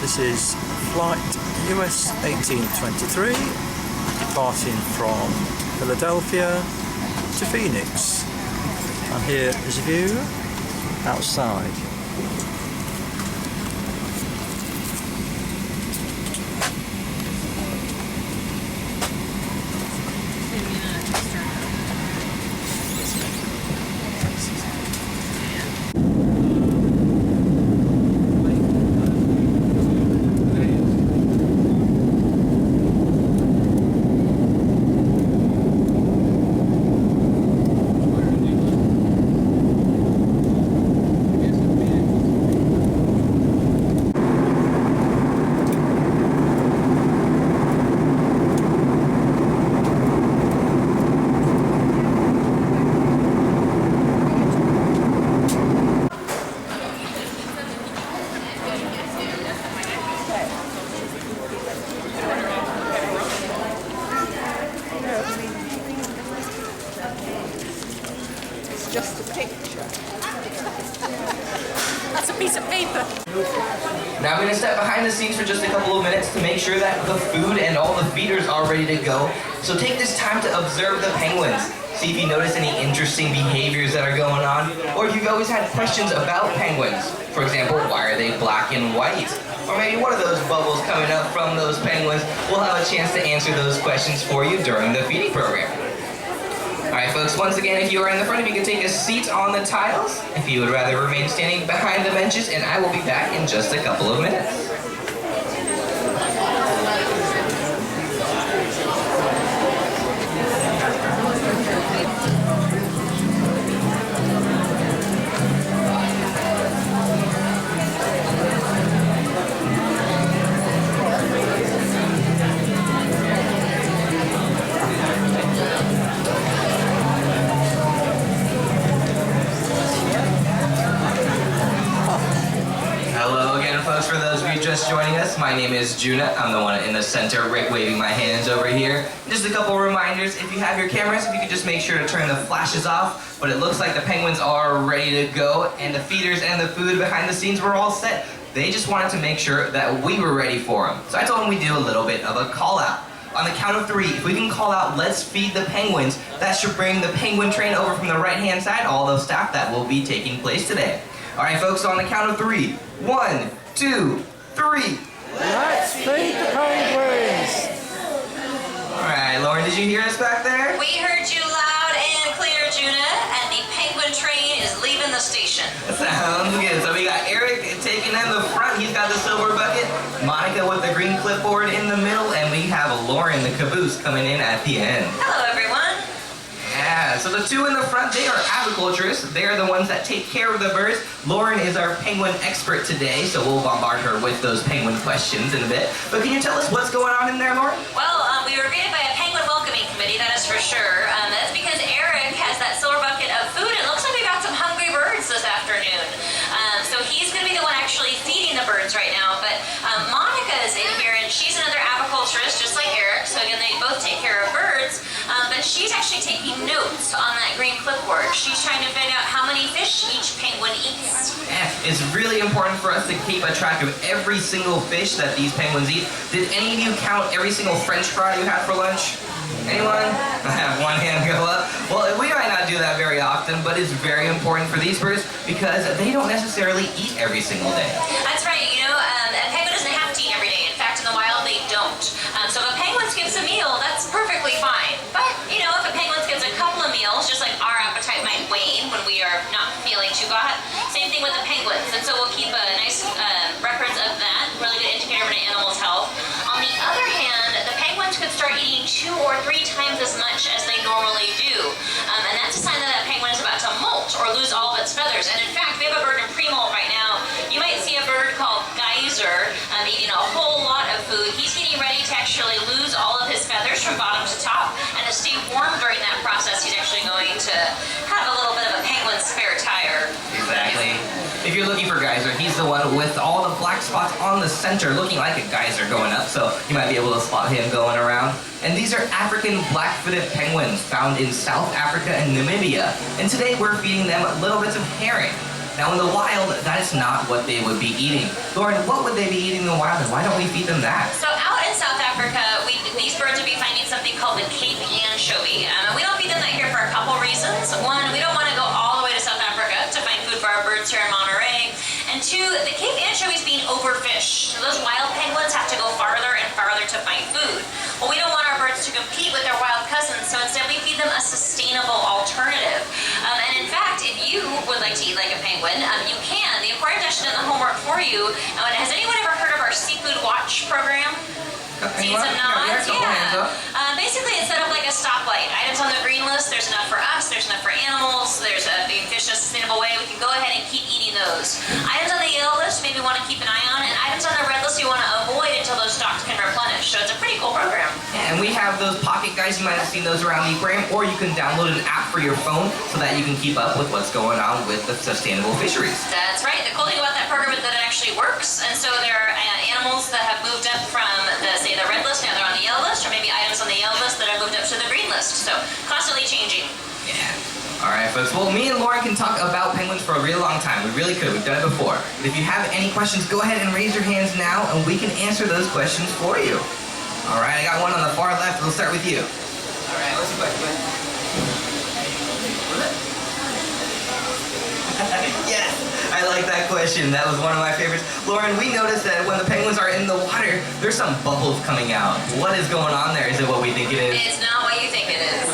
This is flight US 1823, departing from Philadelphia to Phoenix. And here is a view outside. Just a picture. That's a piece of paper. Now I'm going to step behind the scenes for just a couple of minutes to make sure that the food and all the feeders are ready to go. So take this time to observe the penguins. See if you notice any interesting behaviors that are going on, or if you've always had questions about penguins. For example, why are they black and white? Or maybe what are those bubbles coming up from those penguins? We'll have a chance to answer those questions for you during the feeding program. Alright folks, once again, if you are in the front, if you can take a seat on the tiles, if you would rather remain standing behind the benches, and I will be back in just a couple of minutes. For those of you just joining us, my name is Juna. I'm the one in the center, Rick waving my hands over here. Just a couple reminders, if you have your cameras, if you could just make sure to turn the flashes off. But it looks like the penguins are ready to go, and the feeders and the food behind the scenes were all set. They just wanted to make sure that we were ready for them. So I told them we'd do a little bit of a call out. On the count of 3, if we can call out, "Let's feed the penguins," that should bring the penguin train over from the right-hand side, all those staff that will be taking place today. All right, folks, so on the count of 3, 1, 2, 3. Let's feed the penguins! Alright, Lauren, did you hear us back there? We heard you loud and clear, Juna, and the penguin train is leaving the station. Sounds good. So we got Eric taking in the front. He's got the silver bucket. Monica with the green clipboard in the middle. And we have Lauren, the caboose, coming in at the end. Hello, everyone. Yeah, so the two in the front, they are aviculturists. They are the ones that take care of the birds. Lauren is our penguin expert today, so we'll bombard her with those penguin questions in a bit. But can you tell us what's going on in there, Lauren? Well, we were greeted by a penguin welcoming committee, that is for sure. That's because Eric has that silver bucket of food. It looks like we got some hungry birds this afternoon. So he's going to be the one actually feeding the birds right now. But Monica is in here, and she's another aviculturist, just like Eric. So again, they both take care of birds. But she's actually taking notes on that green clipboard. She's trying to figure out how many fish each penguin eats. Yeah, it's really important for us to keep a track of every single fish that these penguins eat. Did any of you count every single French fry you had for lunch? Anyone? I have one hand go up. Well, we might not do that very often, but it's very important for these birds because they don't necessarily eat every single day. That's right. You know, a penguin doesn't have to eat every day. In fact, in the wild, they don't. So if a penguin skips a meal, that's perfectly fine. But, you know, if a penguin skips a couple of meals, just like our appetite might wane when we are not feeling too hot, same thing with the penguins. And so we'll keep a nice records of that, really good indicator of an animal's health. On the other hand, the penguins could start eating 2 or 3 times as much as they normally do. And that's a sign that a penguin is about to molt or lose all of its feathers. And in fact, we have a bird in pre-molt right now. You might see a bird called Geyser eating a whole lot of food. He's getting ready to actually lose all of his feathers from bottom to top. And to stay warm during that process, he's actually going to have a little bit of a penguin spare tire. Exactly. If you're looking for Geyser, he's the one with all the black spots on the center, looking like a geyser going up, so you might be able to spot him going around. And these are African black-footed penguins found in South Africa and Namibia. And today we're feeding them little bits of herring. Now in the wild, that is not what they would be eating. Lauren, what would they be eating in the wild, and why don't we feed them that? So out in South Africa, these birds would be finding something called the Cape anchovy. And we don't feed them that here for a couple reasons. One, we don't want to go all the way to South Africa to find food for our birds here in Monterey. And two, the Cape anchovy is being overfished. So those wild penguins have to go farther and farther to find food. Well, we don't want our birds to compete with their wild cousins, so instead we feed them a sustainable alternative. And in fact, if you would like to eat like a penguin, you can. The aquarium's actually done the homework for you. Has anyone ever heard of our Seafood Watch program? Seen some nods? Yeah. Basically, it's set up like a stoplight. Items on the green list, there's enough for us, there's enough for animals, there's being fished in a sustainable way. We can go ahead and keep eating those. Items on the yellow list, maybe want to keep an eye on, and items on the red list you want to avoid until those stocks can replenish. So it's a pretty cool program. Yeah, and we have those pocket guides. You might have seen those around the aquarium, or you can download an app for your phone so that you can keep up with what's going on with the sustainable fisheries. That's right. The cool thing about that program is that it actually works, and so there are animals that have moved up from the red list, now they're on the yellow list, or maybe items on the yellow list that have moved up to the green list. So constantly changing. Yeah. All right, folks. Well, me and Lauren can talk about penguins for a really long time. We really could. We've done it before. But if you have any questions, go ahead and raise your hands now, and we can answer those questions for you. All right, I got one on the far left. We'll start with you. All right, what's your question? Yes, I like that question. That was one of my favorites. Lauren, we noticed that when the penguins are in the water, there's some bubbles coming out. What is going on there? Is it what we think it is? It's not what you think it is.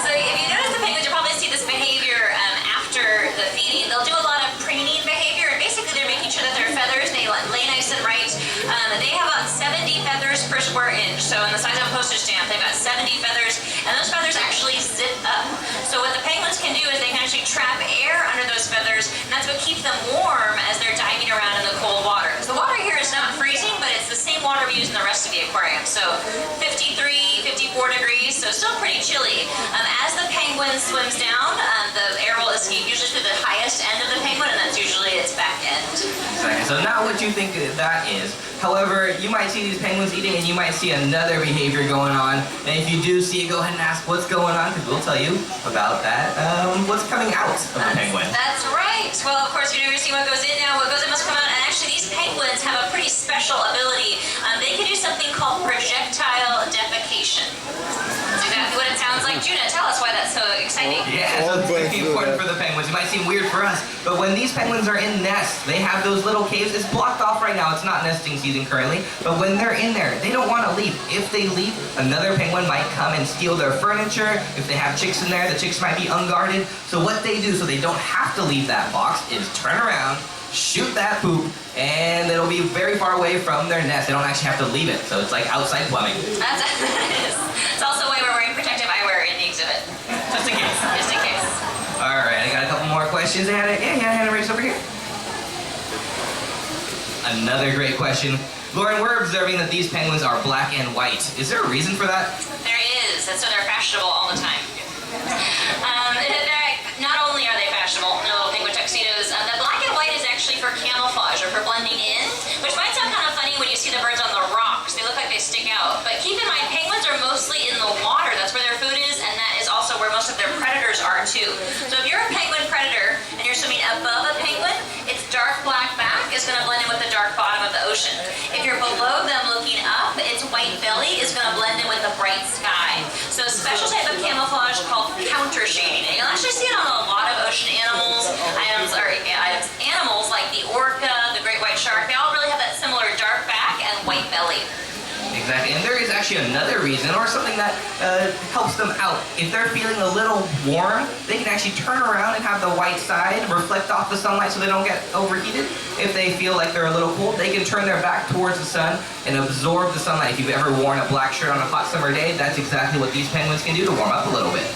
So if you notice the penguins, you'll probably see this behavior after the feeding. They'll do a lot of preening behavior, and basically they're making sure that their feathers, they lay nice and right. They have about 70 feathers per square inch. So in the size of a postage stamp, they've got 70 feathers, and those feathers actually zip up. So what the penguins can do is they can actually trap air under those feathers, and that's what keeps them warm as they're diving around in the cold water. Because the water here is not freezing, but it's the same water we use in the rest of the aquarium. So 53, 54 degrees, so still pretty chilly. As the penguin swims down, the air will escape usually to the highest end of the penguin, and that's usually its back end. Exactly. So not what you think that is. However, you might see these penguins eating, and you might see another behavior going on. And if you do see it, go ahead and ask what's going on, because we'll tell you about that. What's coming out of the penguin. That's right. Well, of course, you never see what goes in now. What goes in must come out. And actually, these penguins have a pretty special ability. They can do something called projectile defecation. That's exactly what it sounds like. Juna, tell us why that's so exciting. Yeah, so it's really important for the penguins. It might seem weird for us, but when these penguins are in nests, they have those little caves. It's blocked off right now. It's not nesting season currently, but when they're in there, they don't want to leave. If they leave, another penguin might come and steal their furniture. If they have chicks in there, the chicks might be unguarded. So what they do so they don't have to leave that box is turn around, shoot that poop, and it'll be very far away from their nest. They don't actually have to leave it, so it's like outside plumbing. That is. It's also why we're wearing protective eyewear in the exhibit. Just in case. Just in case. All right, I got a couple more questions. I had a hand raised over here. Another great question. Lauren, we're observing that these penguins are black and white. Is there a reason for that? There is, and so they're fashionable all the time. Not only are they fashionable in their little penguin tuxedos, the black and white is actually for camouflage or for blending in, which might sound kind of funny when you see the birds on the rocks. They look like they stick out. But keep in mind, penguins are mostly in the water. That's where their food is, and that is also where most of their predators are too. So if you're a penguin predator and you're swimming above a penguin, its dark black back is going to blend in with the dark bottom of the ocean. If you're below them looking up, its white belly is going to blend in with the bright sky. So a special type of camouflage called counter shading. And you'll actually see it on a lot of ocean animals, animals like the orca, the great white shark. They all really have that similar dark back and white belly. Exactly, and there is actually another reason, or something that helps them out. If they're feeling a little warm, they can actually turn around and have the white side reflect off the sunlight so they don't get overheated. If they feel like they're a little cold, they can turn their back towards the sun and absorb the sunlight. If you've ever worn a black shirt on a hot summer day, that's exactly what these penguins can do to warm up a little bit.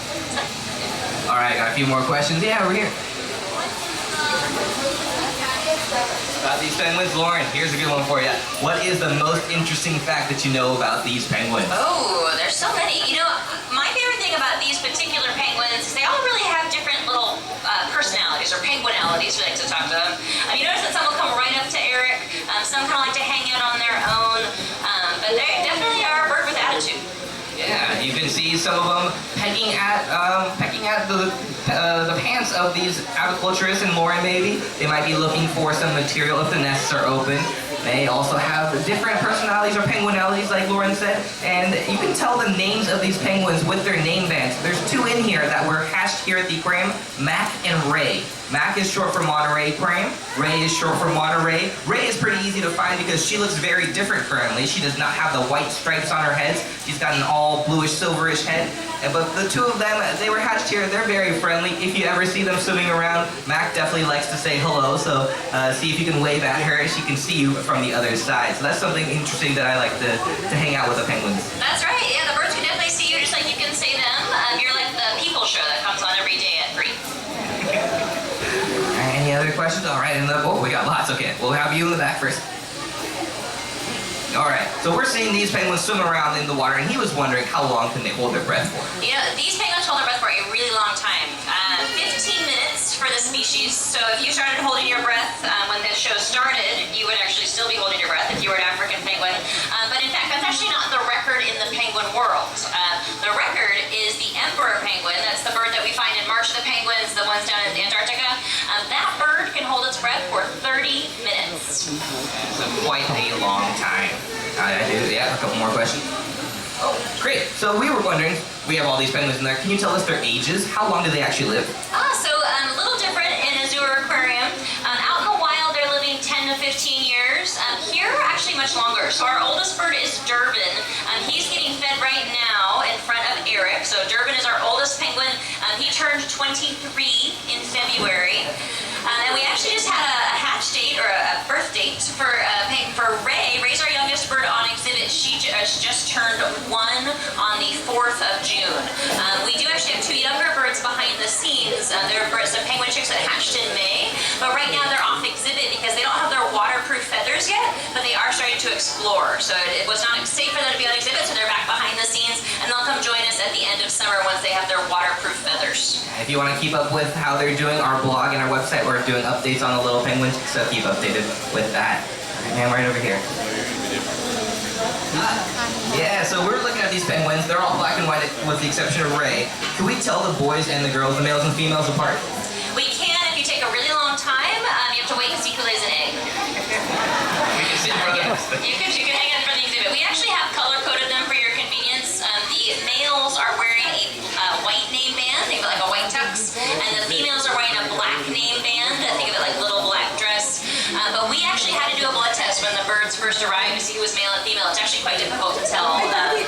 All right, got a few more questions. Yeah, over here. About these penguins, Lauren, here's a good one for you. What is the most interesting fact that you know about these penguins? Oh, there's so many. You know, my favorite thing about these particular penguins is they all really have different little personalities, or penguinalities, we like to talk to them. You notice that some will come right up to Eric, some kind of like to hang out on their own, but they definitely are a bird with attitude. Yeah, you can see some of them pecking at the pants of these aviculturists and Lauren maybe. They might be looking for some material if the nests are open. They also have different personalities or penguinalities, like Lauren said, and you can tell the names of these penguins with their name bands. There's two in here that were hatched here at the aquarium, Mac and Ray. Mac is short for Monterey Aquarium. Ray is short for Monterey. Ray is pretty easy to find because she looks very different currently. She does not have the white stripes on her head. She's got an all bluish, silverish head. But the two of them, they were hatched here. They're very friendly. If you ever see them swimming around, Mac definitely likes to say hello. So see if you can wave at her. She can see you from the other side. So that's something interesting that I like to hang out with the penguins. That's right. Yeah, the birds can definitely see you just like you can see them. You're like the people show that comes on every day at 3. Any other questions? All right, oh, we got lots. Okay, we'll have you in the back first. All right, so we're seeing these penguins swim around in the water, and he was wondering how long can they hold their breath for? You know, these penguins hold their breath for a really long time. 15 minutes for the species. So if you started holding your breath when the show started, you would actually still be holding your breath if you were an African penguin. But in fact, that's actually not the record in the penguin world. The record is the emperor penguin. That's the bird that we find in March of the Penguins, the ones down in Antarctica. That bird can hold its breath for 30 minutes. That's quite a long time. I do, yeah, a couple more questions. Oh, great. So we were wondering, we have all these penguins in there. Can you tell us their ages? How long do they actually live? So a little different in a zoo or aquarium. Out in the wild, they're living 10 to 15 years. Here, actually much longer. So our oldest bird is Durbin. He's getting fed right now in front of Eric. So Durbin is our oldest penguin. He turned 23 in February. And we actually just had a hatch date or a birth date for Ray. Ray's our youngest bird on exhibit. She just turned 1 on the 4th of June. We do actually have 2 younger birds behind the scenes. They're some penguin chicks that hatched in May, but right now they're off exhibit because they don't have their waterproof feathers yet, but they are starting to explore. So it was not safe for them to be on exhibit, so they're back behind the scenes, and they'll come join us at the end of summer once they have their waterproof feathers. If you want to keep up with how they're doing, our blog and our website, we're doing updates on the little penguins, so keep updated with that. And right over here. Yeah, so we're looking at these penguins. They're all black and white with the exception of Ray. Can we tell the boys and the girls, the males and females apart? We can if you take a really long time. You have to wait because he lays an egg. We can sit in front of them. You can hang out in front of the exhibit. We actually have color-coded them for your convenience. The males are wearing a white name band, think of it like a white tux, and the females are wearing a black name band, think of it like little black dress. But we actually had to do a blood test when the birds first arrived to see who was male and female. It's actually quite difficult to tell out in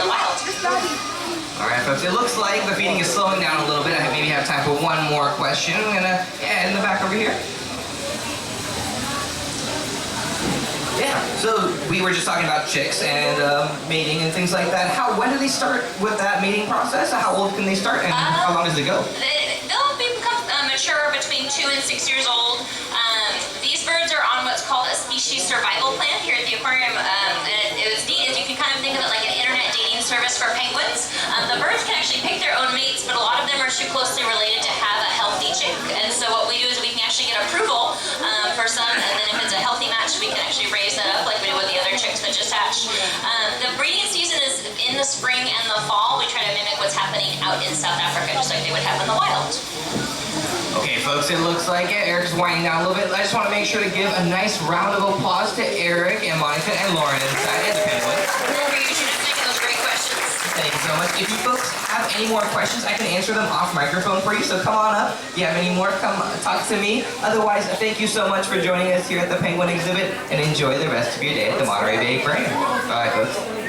the wild. All right, folks, it looks like the feeding is slowing down a little bit. I maybe have time for one more question. I'm gonna, in the back over here. Yeah, so we were just talking about chicks and mating and things like that. When do they start with that mating process? How old can they start and how long does it go? They'll become mature between 2 and 6 years old. These birds are on what's called a species survival plan here at the aquarium. And it was neat, is you can kind of think of it like an internet dating service for penguins. The birds can actually pick their own mates, but a lot of them are too closely related to have a healthy chick. And so what we do is we can actually get approval for some, and then if it's a healthy match, we can actually raise that up like we do with the other chicks that just hatched. The breeding season is in the spring and the fall. We try to mimic what's happening out in South Africa, just like they would have in the wild. Okay, folks, it looks like Eric's winding down a little bit. I just want to make sure to give a nice round of applause to Eric and Monica and Lauren inside and the penguins. Remember, you should have taken those great questions. Thank you so much. If you folks have any more questions, I can answer them off microphone for you, so come on up. If you have any more, come talk to me. Otherwise, thank you so much for joining us here at the Penguin exhibit, and enjoy the rest of your day at the Monterey Bay Aquarium. Bye, folks.